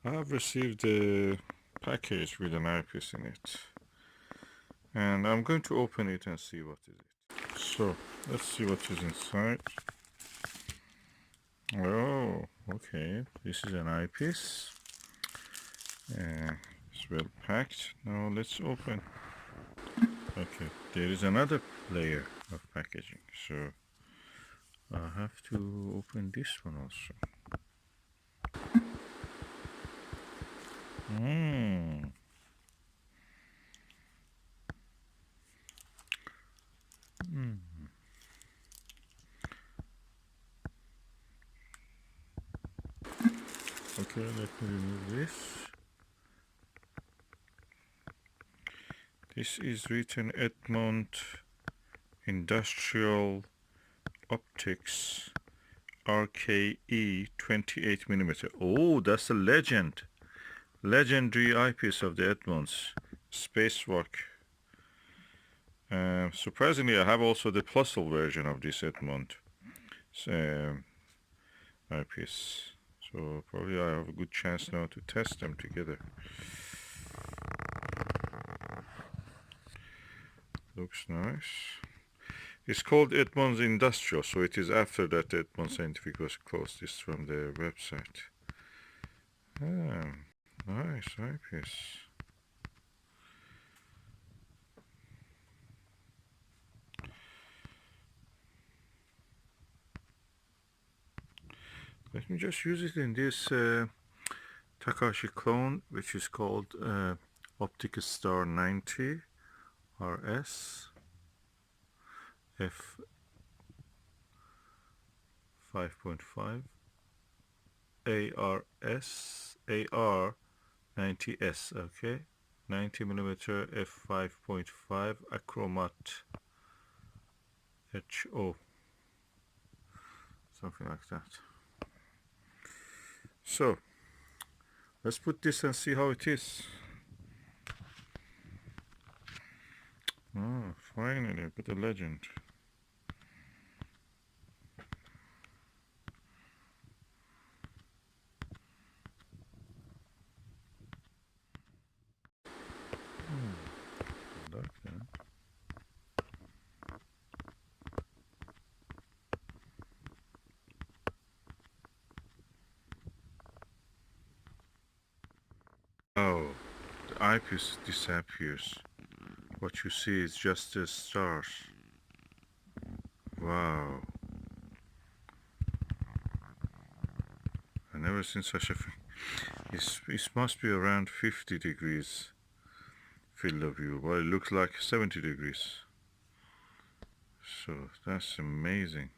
I have received a package with an eyepiece in it, and I'm going to open it and see what is it. So let's see what is inside. Oh, okay, this is an eyepiece. It's well packed. Now let's open. Okay, there is another layer of packaging, so I have to open this one also. Okay, let me remove this. This is written Edmund Industrial Optics RKE 28mm. Oh, that's a legend. Legendary eyepiece of the Edmunds. Spacewalk. Surprisingly, I have also the Plossl version of this Edmund eyepiece. So probably I have a good chance now to test them together. Looks nice. It's called Edmunds Industrial, so it is after that Edmund Scientific was closed. This is from the website. Ah, nice eyepiece. Let me just use it in this Takashi clone, which is called Optic Star 90 RS f 5.5 AR 90S. Okay, 90mm f 5.5 achromat HO, something like that. So let's put this and see how it is. Oh, finally, I got a legend. Dark then. Oh, the eyepiece disappears. What you see is just the stars. Wow. I never seen such a thing. It must be around 50 degrees field of view. Well, it looks like 70 degrees. So that's amazing.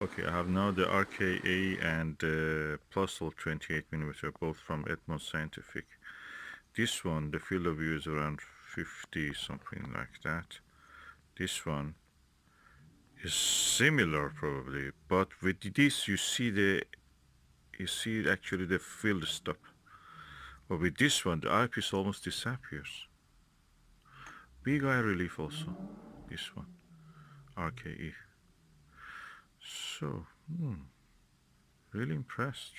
Okay, I have now the RKE and the Plossl 28mm, both from Edmund Scientific. This one, the field of view is around 50, something like that. This one is similar probably, but with this you see actually the field stop. But with this one, the eyepiece almost disappears. Big eye relief also, this one, RKE. So, really impressed.